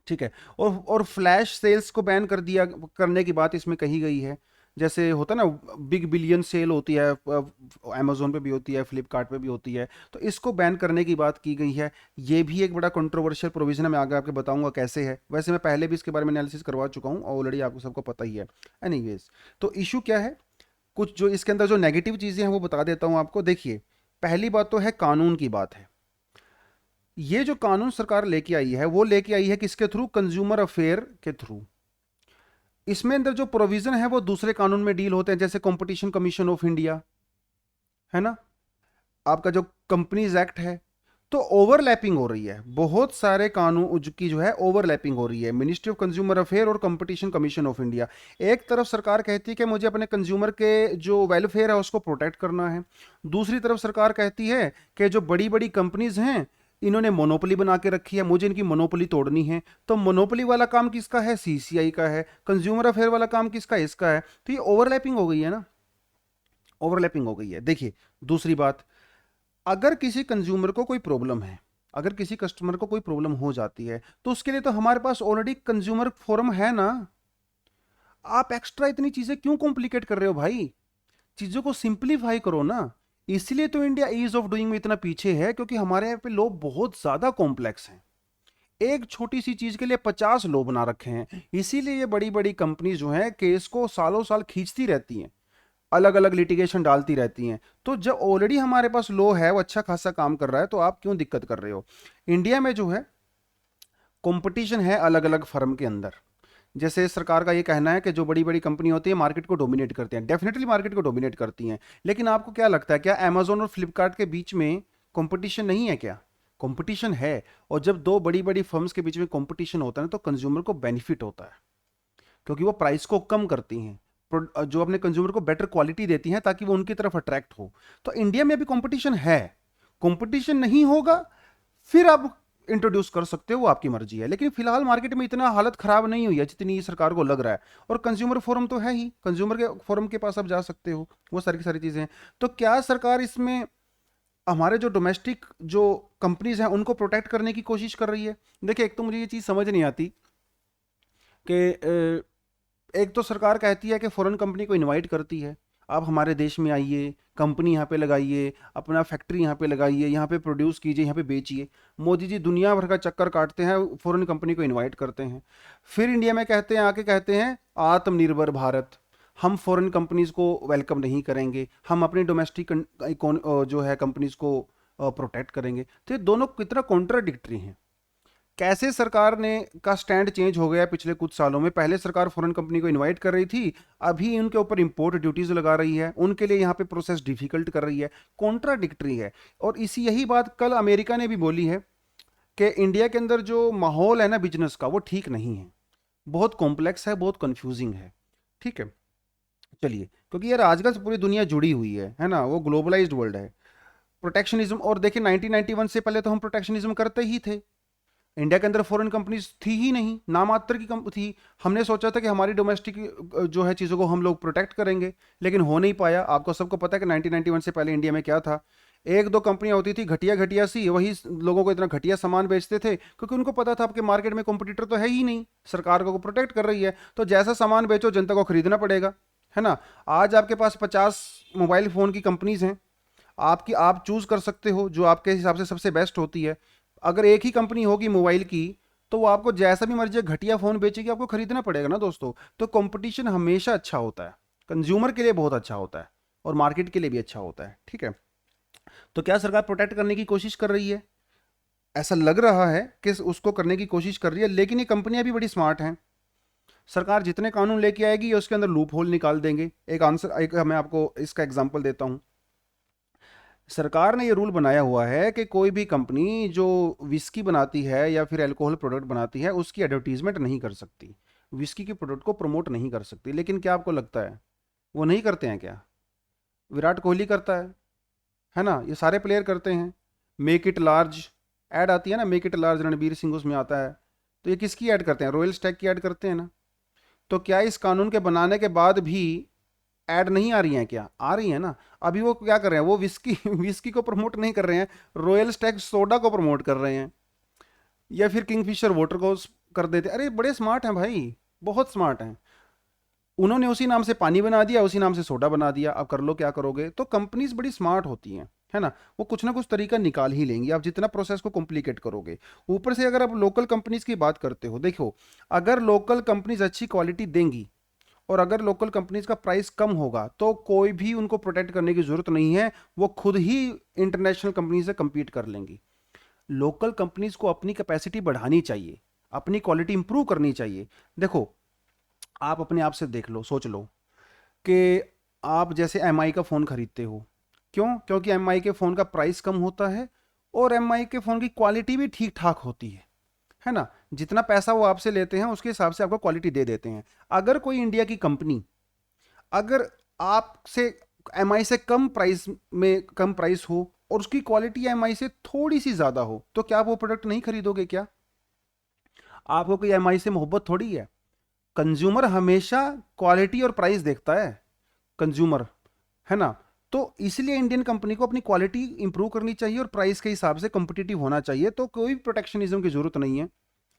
ठीक है। और फ्लैश सेल्स को बैन कर दिया, करने की बात इसमें कही गई है। जैसे होता है ना बिग बिलियन सेल होती है, अमेजोन पे भी होती है, फ्लिपकार्ट पे भी होती है, तो इसको बैन करने की बात की गई है। ये भी एक बड़ा कंट्रोवर्शियल प्रोविजन है, मैं आगे आपको बताऊंगा कैसे है। वैसे मैं पहले भी इसके बारे में एनालिसिस करवा चुका हूँ, ऑलरेडी आपको सबको पता ही है। एनीवेज, तो इशू क्या है, कुछ जो इसके अंदर जो नेगेटिव चीज़ें हैं वो बता देता हूँ आपको। देखिए पहली बात तो है कानून की बात है। ये जो कानून सरकार लेके आई है वो लेके आई है किसके थ्रू, कंज्यूमर अफेयर के थ्रू। इसमें अंदर जो प्रोविजन है वो दूसरे कानून में डील होते हैं, जैसे कंपटीशन कमीशन ऑफ इंडिया, है ना, आपका जो कंपनीज एक्ट है। तो ओवरलैपिंग हो रही है, बहुत सारे कानून की जो है ओवरलैपिंग हो रही है, मिनिस्ट्री ऑफ कंज्यूमर अफेयर और कंपटीशन कमीशन ऑफ इंडिया। एक तरफ सरकार कहती है कि मुझे अपने कंज्यूमर के जो वेलफेयर है उसको प्रोटेक्ट करना है, दूसरी तरफ सरकार कहती है कि जो बड़ी बड़ी कंपनीज हैं इन्होंने मोनोपोली बना के रखी है, मुझे इनकी मोनोपोली तोड़नी है। तो मोनोपोली वाला काम किसका है, सीसीआई का है, कंज्यूमर अफेयर वाला काम किसका है, इसका है। तो ये ओवरलैपिंग हो गई है ना, ओवरलैपिंग हो गई है। देखिए दूसरी बात, अगर किसी कंज्यूमर को कोई प्रॉब्लम है, अगर किसी कस्टमर को कोई प्रॉब्लम हो जाती है तो उसके लिए तो हमारे पास ऑलरेडी कंज्यूमर फोरम है ना। आप एक्स्ट्रा इतनी चीजें क्यों कॉम्प्लिकेट कर रहे हो भाई? चीजों को सिंप्लीफाई करो ना। इसलिए तो इंडिया ईज ऑफ डूइंग में इतना पीछे है, क्योंकि हमारे यहाँ पे लॉ बहुत ज्यादा कॉम्प्लेक्स हैं। एक छोटी सी चीज के लिए 50 लॉ बना रखे हैं। इसीलिए ये बड़ी बड़ी कंपनी जो है केस को सालों साल खींचती रहती हैं, अलग अलग लिटिगेशन डालती रहती हैं। तो जब ऑलरेडी हमारे पास लॉ है, वो अच्छा खासा काम कर रहा है, तो आप क्यों दिक्कत कर रहे हो? इंडिया में जो है कंपटीशन है अलग अलग फर्म के अंदर। जैसे सरकार का ये कहना है कि जो बड़ी बड़ी कंपनी होती है मार्केट को डोमिनेट करते हैं, डेफिनेटली मार्केट को डोमिनेट करती हैं। लेकिन आपको क्या लगता है, क्या अमेजोन और फ्लिपकार्ट के बीच में कंपटीशन नहीं है क्या? कंपटीशन है। और जब दो बड़ी बड़ी फर्म्स के बीच में कंपटीशन होता है ना, तो कंज्यूमर को बेनिफिट होता है, क्योंकि वो प्राइस को कम करती हैं, जो अपने कंज्यूमर को बेटर क्वालिटी देती हैं ताकि वो उनकी तरफ अट्रैक्ट हो। तो इंडिया में अभी कंपटीशन है। कंपटीशन नहीं होगा फिर आप इंट्रोड्यूस कर सकते हो, वो आपकी मर्जी है। लेकिन फिलहाल मार्केट में इतना हालत खराब नहीं हुई है जितनी सरकार को लग रहा है। और कंज्यूमर फोरम तो है ही, कंज्यूमर के फोरम के पास आप जा सकते हो, वो सारी की सारी चीजें हैं। तो क्या सरकार इसमें हमारे जो डोमेस्टिक जो कंपनीज हैं उनको प्रोटेक्ट करने की कोशिश कर रही है? देखिए, एक तो मुझे ये चीज़ समझ नहीं आती कि एक तो सरकार कहती है कि फॉरेन कंपनी को इनवाइट करती है, आप हमारे देश में आइए, कंपनी यहाँ पे लगाइए, अपना फैक्ट्री यहाँ पे लगाइए, यहाँ पे प्रोड्यूस कीजिए, यहाँ पे बेचिए। मोदी जी दुनिया भर का चक्कर काटते हैं, फॉरेन कंपनी को इनवाइट करते हैं, फिर इंडिया में कहते हैं, आके कहते हैं आत्मनिर्भर भारत, हम फॉरेन कंपनीज को वेलकम नहीं करेंगे, हम अपनी डोमेस्टिक जो है कंपनीज को प्रोटेक्ट करेंगे। तो ये दोनों कितना कॉन्ट्राडिक्टरी हैं। कैसे सरकार ने का स्टैंड चेंज हो गया पिछले कुछ सालों में? पहले सरकार फॉरेन कंपनी को इनवाइट कर रही थी, अभी उनके ऊपर इंपोर्ट ड्यूटीज लगा रही है, उनके लिए यहाँ पे प्रोसेस डिफिकल्ट कर रही है। कॉन्ट्राडिक्टरी है। और इसी यही बात कल अमेरिका ने भी बोली है कि इंडिया के अंदर जो माहौल है ना बिजनेस का, वो ठीक नहीं है, बहुत कॉम्प्लेक्स है, बहुत कंफ्यूजिंग है। ठीक है, चलिए, क्योंकि यार आजकल से पूरी दुनिया जुड़ी हुई है ना, वो ग्लोबलाइज्ड वर्ल्ड है। प्रोटेक्शनिज्म, और देखिए 1991 से पहले तो हम प्रोटेक्शनिज्म करते ही थे। इंडिया के अंदर फॉरेन कंपनीज थी ही नहीं, नाम मात्र की थी। हमने सोचा था कि हमारी डोमेस्टिक जो है चीज़ों को हम लोग प्रोटेक्ट करेंगे, लेकिन हो नहीं पाया। आपको सबको पता है कि 1991 से पहले इंडिया में क्या था? एक दो कंपनियां होती थी घटिया घटिया सी, वही लोगों को इतना घटिया सामान बेचते थे, क्योंकि उनको पता था आपके मार्केट में कॉम्पिटिटर तो है ही नहीं, सरकार को प्रोटेक्ट कर रही है, तो जैसा सामान बेचो जनता को खरीदना पड़ेगा, है ना। आज आपके पास 50 मोबाइल फ़ोन की कंपनीज हैं, आप चूज कर सकते हो जो आपके हिसाब से सबसे बेस्ट होती है। अगर एक ही कंपनी होगी मोबाइल की, तो वो आपको जैसा भी मर्जी घटिया फ़ोन बेचेगी, आपको खरीदना पड़ेगा ना दोस्तों। तो कंपटीशन हमेशा अच्छा होता है, कंज्यूमर के लिए बहुत अच्छा होता है, और मार्केट के लिए भी अच्छा होता है। ठीक है, तो क्या सरकार प्रोटेक्ट करने की कोशिश कर रही है? ऐसा लग रहा है कि उसको करने की कोशिश कर रही है, लेकिन ये कंपनियां भी बड़ी स्मार्ट हैं। सरकार जितने कानून लेके आएगी उसके अंदर लूप होल निकाल देंगे। एक मैं आपको इसका एग्जांपल देता हूँ। सरकार ने ये रूल बनाया हुआ है कि कोई भी कंपनी जो विस्की बनाती है या फिर अल्कोहल प्रोडक्ट बनाती है, उसकी एडवर्टीजमेंट नहीं कर सकती, विस्की के प्रोडक्ट को प्रमोट नहीं कर सकती। लेकिन क्या आपको लगता है वो नहीं करते हैं क्या? विराट कोहली करता है ना, ये सारे प्लेयर करते हैं। मेक इट लार्ज ऐड आती है ना, make it large, Ranbir Singh उसमें आता है। तो ये किसकी ऐड करते हैं? रॉयल स्टैग की ऐड करते हैं ना। तो क्या इस कानून के बनाने के बाद भी ऐड नहीं आ रही हैं? क्या आ रही है ना। अभी वो क्या कर रहे हैं, वो विस्की विस्की को प्रमोट नहीं कर रहे हैं, रॉयल स्टैग सोडा को प्रमोट कर रहे हैं, या फिर किंगफिशर वाटर को कर देते। अरे बड़े स्मार्ट हैं भाई, बहुत स्मार्ट हैं। उन्होंने उसी नाम से पानी बना दिया, उसी नाम से सोडा बना दिया, अब कर लो क्या करोगे। तो कंपनीज बड़ी स्मार्ट होती हैं, है ना, वो कुछ ना कुछ तरीका निकाल ही लेंगी, आप जितना प्रोसेस को कॉम्प्लिकेट करोगे। ऊपर से अगर आप लोकल कंपनीज की बात करते हो, देखो, अगर लोकल कंपनीज अच्छी क्वालिटी देंगी और अगर लोकल कंपनीज का प्राइस कम होगा, तो कोई भी उनको प्रोटेक्ट करने की जरूरत नहीं है, वो खुद ही इंटरनेशनल कंपनी से compete कर लेंगी। लोकल कंपनीज को अपनी कैपेसिटी बढ़ानी चाहिए, अपनी क्वालिटी इंप्रूव करनी चाहिए। देखो, आप अपने आप से देख लो, सोच लो कि आप जैसे एम आई का फ़ोन खरीदते हो, क्यों? क्योंकि एम आई के फ़ोन का प्राइस कम होता है और एम आई के फ़ोन की क्वालिटी भी ठीक ठाक होती है ना। जितना पैसा वो आपसे लेते हैं उसके हिसाब से आपको क्वालिटी दे देते हैं। अगर कोई इंडिया की कंपनी अगर आपसे एम आई से कम प्राइस हो और उसकी क्वालिटी एम आई से थोड़ी सी ज़्यादा हो, तो क्या आप वो प्रोडक्ट नहीं खरीदोगे? क्या आपको कोई एम आई से मोहब्बत थोड़ी है। कंज्यूमर हमेशा क्वालिटी और प्राइस देखता है, कंज्यूमर, है ना। तो इसलिए इंडियन कंपनी को अपनी क्वालिटी इंप्रूव करनी चाहिए और प्राइस के हिसाब से कॉम्पिटिटिव होना चाहिए, तो कोई प्रोटेक्शनिज्म की जरूरत नहीं है,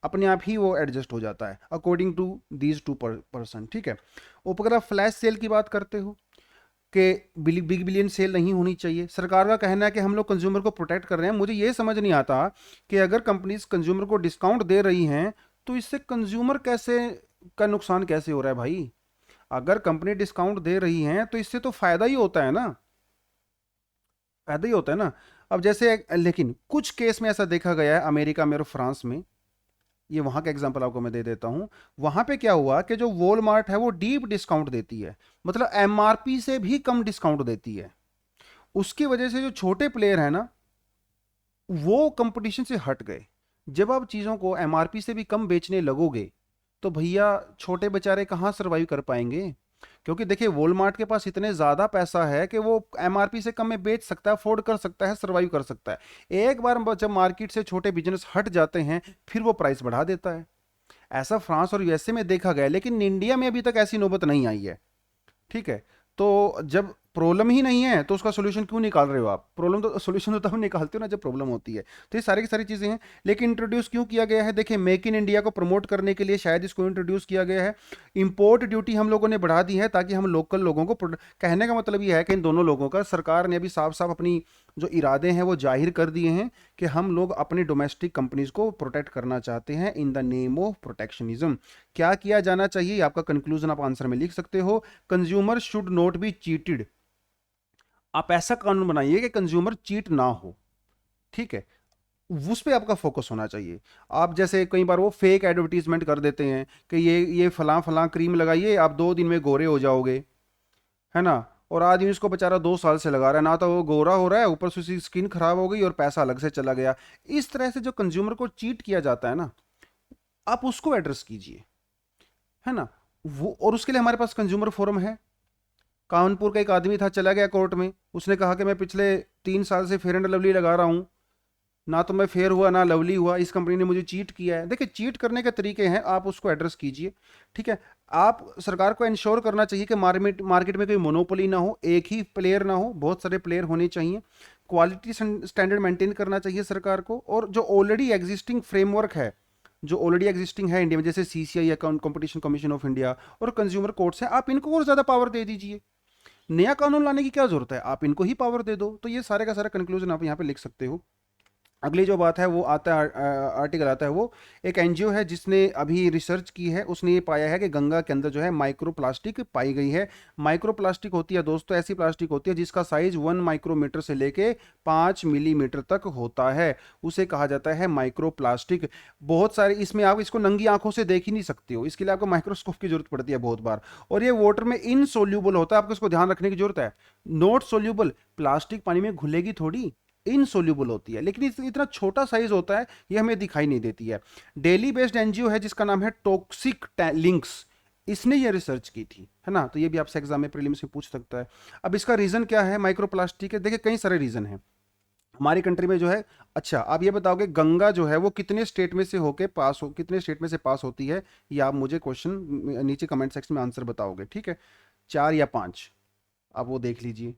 अपने आप ही वो एडजस्ट हो जाता है according to these two person. ठीक है। अगर आप फ्लैश सेल की बात करते हो कि बिग बिलियन सेल नहीं होनी चाहिए, सरकार का कहना है कि हम लोग कंज्यूमर को प्रोटेक्ट कर रहे हैं। मुझे ये समझ नहीं आता कि अगर कंपनीज कंज्यूमर को डिस्काउंट दे रही हैं तो इससे कंज्यूमर कैसे का नुकसान कैसे हो रहा है भाई। अगर कंपनी डिस्काउंट दे रही है तो इससे तो फायदा ही होता है ना, फायदा ही होता है ना। अब जैसे लेकिन कुछ केस में ऐसा देखा गया है अमेरिका में और फ्रांस में, ये वहां का एग्जांपल आपको मैं दे देता हूं। वहां पे क्या हुआ कि जो वॉलमार्ट है वो डीप डिस्काउंट देती है, मतलब एमआरपी से भी कम डिस्काउंट देती है। उसकी वजह से जो छोटे प्लेयर है ना वो कंपटीशन से हट गए। जब आप चीज़ों को एमआरपी से भी कम बेचने लगोगे तो भैया छोटे बेचारे कहाँ सर्वाइव कर पाएंगे। क्योंकि देखिए वॉलमार्ट के पास इतने ज़्यादा पैसा है कि वो एमआरपी से कम में बेच सकता है, अफोर्ड कर सकता है, सर्वाइव कर सकता है। एक बार जब मार्केट से छोटे बिजनेस हट जाते हैं फिर वो प्राइस बढ़ा देता है। ऐसा फ्रांस और यूएसए में देखा गया है, लेकिन इंडिया में अभी तक ऐसी नौबत नहीं आई है। ठीक है। तो जब प्रॉब्लम ही नहीं है तो उसका सोल्यूशन क्यों निकाल रहे हो आप। प्रॉब्लम तो सोल्यूशन तो तब निकालते हो ना जब प्रॉब्लम होती है। तो ये सारी की सारी चीज़ें हैं। लेकिन इंट्रोड्यूस क्यों किया गया है, देखिए मेक इन इंडिया को प्रमोट करने के लिए शायद इसको इंट्रोड्यूस किया गया है। इंपोर्ट ड्यूटी हम लोगों ने बढ़ा दी है ताकि हम लोकल लोगों को कहने का मतलब ये है कि इन दोनों लोगों का सरकार ने अभी साफ साफ अपनी जो इरादे हैं वो जाहिर कर दिए हैं कि हम लोग अपनी डोमेस्टिक कंपनीज को प्रोटेक्ट करना चाहते हैं in the name of protectionism. क्या किया जाना चाहिए आपका कंक्लूजन आप आंसर में लिख सकते हो, consumer should not be cheated. आप ऐसा कानून बनाइए कि कंज्यूमर चीट ना हो। ठीक है। उस पे आपका फोकस होना चाहिए। आप जैसे कई बार वो फेक एडवर्टीजमेंट कर देते हैं कि ये फलां फलां क्रीम लगाइए आप 2 दिन में गोरे हो जाओगे, है ना। और आदमी उसको बेचारा 2 साल से लगा रहा है, ना तो वो गोरा हो रहा है, ऊपर से उसकी स्किन खराब हो गई और पैसा अलग से चला गया। इस तरह से जो कंज्यूमर को चीट किया जाता है ना, आप उसको एड्रेस कीजिए, है ना। वो और उसके लिए हमारे पास कंज्यूमर फोरम है। कानपुर का एक आदमी था, चला गया कोर्ट में, उसने कहा कि मैं पिछले 3 साल से फेयर एंड लवली लगा रहा हूँ, ना तो मैं फेयर हुआ ना लवली हुआ, इस कंपनी ने मुझे चीट किया है। देखिए चीट करने के तरीके हैं, आप उसको एड्रेस कीजिए। ठीक है। आप सरकार को इंश्योर करना चाहिए कि मार्केट में कोई मोनोपोली ना हो, एक ही प्लेयर ना हो, बहुत सारे प्लेयर होने चाहिए। क्वालिटी स्टैंडर्ड मेंटेन करना चाहिए सरकार को। और जो ऑलरेडी एग्जिस्टिंग फ्रेमवर्क है, जो ऑलरेडी एग्जिस्टिंग है इंडिया में, जैसे CCI account competition commission of India और कंज्यूमर कोर्ट्स हैं, आप इनको और ज़्यादा पावर दे दीजिए। नया कानून लाने की क्या जरूरत है, आप इनको ही पावर दे दो। तो ये सारे का सारा कंक्लूजन आप यहाँ पे लिख सकते हो। अगली जो बात है वो आता है, आर्टिकल आता है वो एक एनजीओ है जिसने अभी रिसर्च की है, उसने ये पाया है कि गंगा के अंदर जो है माइक्रो प्लास्टिक पाई गई है। माइक्रो प्लास्टिक होती है दोस्तों, ऐसी प्लास्टिक होती है जिसका साइज 1 माइक्रोमीटर से लेके 5 मिलीमीटर तक होता है, उसे कहा जाता है माइक्रो प्लास्टिक। बहुत सारे इसमें आप इसको नंगी आंखों से देख ही नहीं सकते हो, इसके लिए आपको माइक्रोस्कोप की जरूरत पड़ती है बहुत बार। और ये वाटर में इनसोल्यूबल होता है, आपको इसको ध्यान रखने की जरूरत है। नॉट सोल्यूबल, प्लास्टिक पानी में घुलेगी थोड़ी, इनसोल्यूबल होती है, लेकिन इतना छोटा साइज होता है, ये हमें दिखाई नहीं देती है। डेली बेस्ड एनजीओ है जिसका नाम है टॉक्सिक लिंक्स, इसने ये रिसर्च की थी, है ना। तो ये भी आपसे एग्जाम में प्रीलिम्स में पूछ सकता है। अब इसका रीजन क्या है माइक्रोप्लास्टिक है, देखिए कई सारे रीजन है हमारी कंट्री में जो है। अच्छा आप ये बताओगे गंगा जो है वो कितने स्टेट में से होके पास हो, कितने स्टेट में से पास होती है, ये आप मुझे क्वेश्चन नीचे कमेंट सेक्शन में आंसर बताओगे। ठीक है, 4 या 5 आप वो देख लीजिए।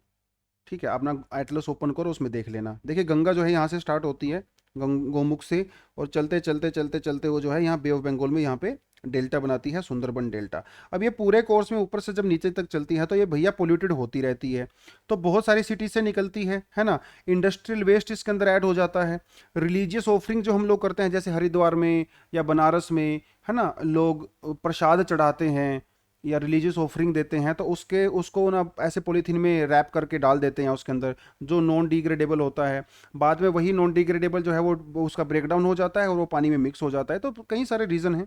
ठीक है, अपना एटलस ओपन करो, उसमें देख लेना। देखिए गंगा जो है यहाँ से स्टार्ट होती है, गोमुख से, और चलते चलते चलते चलते वो जो है यहाँ बे ऑफ बंगाल में यहाँ पे डेल्टा बनाती है, सुंदरबन डेल्टा। अब ये पूरे कोर्स में ऊपर से जब नीचे तक चलती है तो ये भैया पोल्यूटेड होती रहती है, तो बहुत सारी सिटी से निकलती है ना। इंडस्ट्रियल वेस्ट इसके अंदर ऐड हो जाता है। रिलीजियस ऑफरिंग जो हम लोग करते हैं जैसे हरिद्वार में या बनारस में, है ना, लोग प्रसाद चढ़ाते हैं या रिलीजियस ऑफरिंग देते हैं, तो उसको ना ऐसे पॉलीथीन में रैप करके डाल देते हैं उसके अंदर, जो नॉन डिग्रेडेबल होता है। बाद में वही नॉन डिग्रेडेबल जो है वो उसका ब्रेकडाउन हो जाता है और वो पानी में मिक्स हो जाता है। तो कई सारे रीज़न हैं।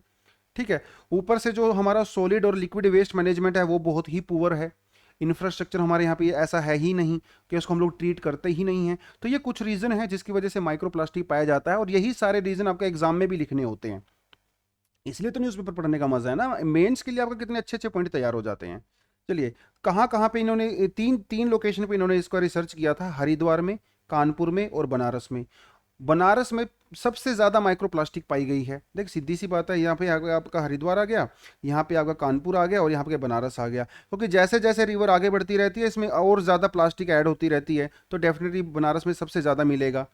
ठीक है। ऊपर से जो हमारा सॉलिड और लिक्विड वेस्ट मैनेजमेंट है वो बहुत ही पुअर है। इंफ्रास्ट्रक्चर हमारे यहाँ पे ऐसा है ही नहीं कि उसको हम लोग ट्रीट करते ही नहीं हैं। तो ये कुछ रीज़न है जिसकी वजह से माइक्रोप्लास्टिक पाया जाता है, और यही सारे रीज़न आपके एग्जाम में भी लिखने होते हैं। इसलिए तो न्यूज़पेपर पढ़ने का मजा है ना, मेंस के लिए आपका कितने अच्छे अच्छे पॉइंट तैयार हो जाते हैं। चलिए, कहाँ कहाँ पे इन्होंने तीन तीन लोकेशन पे इन्होंने इसका रिसर्च किया था, हरिद्वार में, कानपुर में और बनारस में। बनारस में सबसे ज़्यादा माइक्रो प्लास्टिक पाई गई है। देख सीधी सी बात है, यहाँ पे आपका हरिद्वार आ गया, यहाँ पे आपका कानपुर आ गया और यहाँ पे बनारस आ गया। क्योंकि जैसे जैसे रिवर आगे बढ़ती रहती है इसमें और ज़्यादा प्लास्टिक ऐड होती रहती है, तो डेफिनेटली बनारस में सबसे ज़्यादा मिलेगा,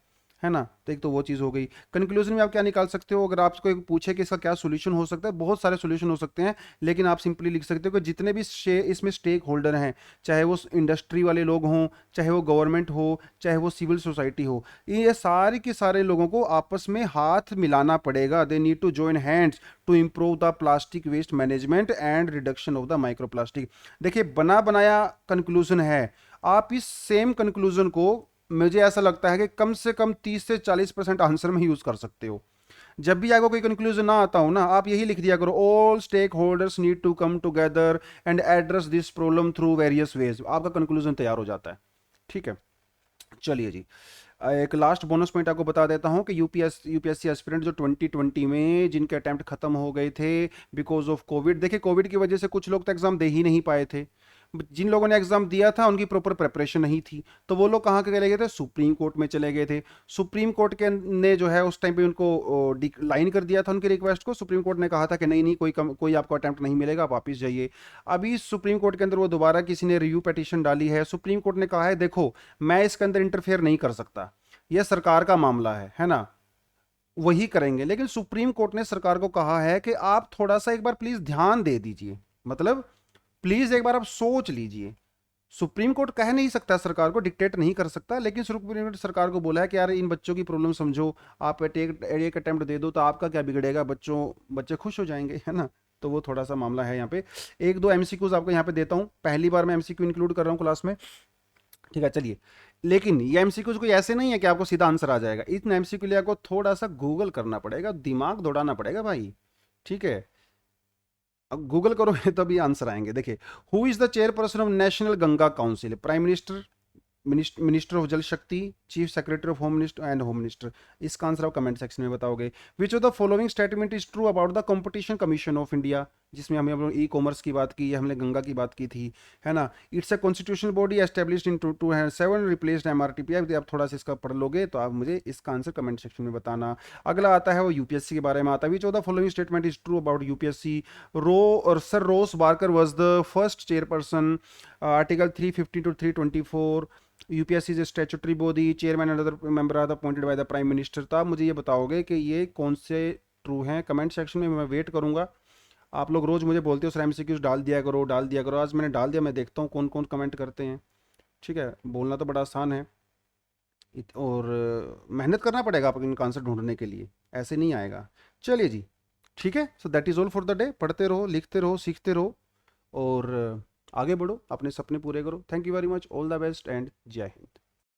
है ना। तो एक तो वो चीज़ हो गई। कंक्लूजन में आप क्या निकाल सकते हो, अगर आपको एक पूछे कि इसका क्या सोल्यूशन हो सकता है, बहुत सारे सोल्यूशन हो सकते हैं, लेकिन आप सिंपली लिख सकते हो कि जितने भी इसमें स्टेक होल्डर हैं, चाहे वो इंडस्ट्री वाले लोग हों, चाहे वो गवर्नमेंट हो, चाहे वो सिविल सोसाइटी हो, ये सारे के सारे लोगों को आपस में हाथ मिलाना पड़ेगा। They need to join hands to improve the plastic waste management and reduction of the micro plastic. देखिए बना बनाया कंक्लूजन है, आप इस सेम कंक्लूजन को, मुझे ऐसा लगता है कि कम से कम 30 से 40% आंसर में यूज कर सकते हो। जब भी आपको कोई कंक्लूजन ना आता हो ना, आप यही लिख दिया करो, all stakeholders need to come together and address this problem through various ways, आपका कंक्लूजन तैयार हो जाता है। ठीक है, चलिए जी, एक लास्ट बोनस पॉइंट आपको बता देता हूं कि यूपीएससी एस्पिरेंट जो 2020 में जिनके अटेम्प्ट खत्म हो गए थे बिकॉज ऑफ कोविड, देखिए कोविड की वजह से कुछ लोग तो एग्जाम दे ही नहीं पाए थे। जिन लोगों ने एग्जाम दिया था उनकी प्रॉपर प्रिपरेशन नहीं थी, तो वो लोग कहाँ के चले गए थे, सुप्रीम कोर्ट में चले गए थे। सुप्रीम कोर्ट के ने जो है उस टाइम पे उनको डिक्लाइन कर दिया था उनकी रिक्वेस्ट को। सुप्रीम कोर्ट ने कहा था कि नहीं नहीं, कोई आपको अटेम्प्ट नहीं मिलेगा, आप वापिस जाइए। अभी सुप्रीम कोर्ट के अंदर वो दोबारा किसी ने रिव्यू पिटीशन डाली है। सुप्रीम कोर्ट ने कहा है देखो मैं इसके अंदर इंटरफेयर नहीं कर सकता, यह सरकार का मामला है ना, वही करेंगे। लेकिन सुप्रीम कोर्ट ने सरकार को कहा है कि आप थोड़ा सा एक बार प्लीज ध्यान दे दीजिए, मतलब प्लीज एक बार आप सोच लीजिए। सुप्रीम कोर्ट कह नहीं सकता सरकार को, डिक्टेट नहीं कर सकता, लेकिन सुप्रीम कोर्ट सरकार को बोला है कि यार इन बच्चों की प्रॉब्लम समझो, आप एक अटेम्प्ट दे दो तो आपका क्या बिगड़ेगा, बच्चे खुश हो जाएंगे, है ना। तो वो थोड़ा सा मामला है यहाँ पे। एक दो एमसीक्यूज आपको यहाँ पे देता हूँ, पहली बार मैं एमसीक्यू इंक्लूड कर रहा हूँ क्लास में, ठीक है चलिए। लेकिन ये एमसीक्यूज कोई ऐसे नहीं है कि आपको सीधा आंसर आ जाएगा, इन एमसीक्यू लिए आपको थोड़ा सा गूगल करना पड़ेगा, दिमाग दौड़ाना पड़ेगा भाई, ठीक है। अब गूगल करोगे तभी आंसर आएंगे। देखिए, who is the chairperson of national Ganga council, prime minister, minister of जल शक्ति, chief secretary of home minister and home minister. इसका आंसर आप कमेंट सेक्शन में बताओगे। विच of the following statement is true about the competition commission of India, जिसमें हमने हम e commerce की बात की है, हमने गंगा की बात की थी, है ना। It's a constitutional body established in 2007, replaced MRTP. यदि आप थोड़ा सा इसका पढ़ लोगे तो आप मुझे इसका आंसर कमेंट सेक्शन में बताना। अगला आता है वो यूपीएससी के बारे में आता है। Which of the following statement is true about UPSC, रो और sir Ross Barker was the first chairperson, article 350 to 324। UPSC is a statutory body, chairman and other member are appointed by the prime minister. तो आप मुझे ये बताओगे कि ये कौन से ट्रू हैं, कमेंट सेक्शन में मैं वेट करूंगा। आप लोग रोज मुझे बोलते हो सर एमसीक्यूज डाल दिया करो डाल दिया करो, आज मैंने डाल दिया, मैं देखता हूँ कौन कौन कमेंट करते हैं। ठीक है, बोलना तो बड़ा आसान है, और मेहनत करना पड़ेगा आपको इनका आंसर ढूंढने के लिए, ऐसे नहीं आएगा। चलिए जी, ठीक है, so that is all for the day. पढ़ते रहो, लिखते रहो, सीखते रहो, और आगे बढ़ो, अपने सपने पूरे करो। Thank you very much, all the best and जय हिंद।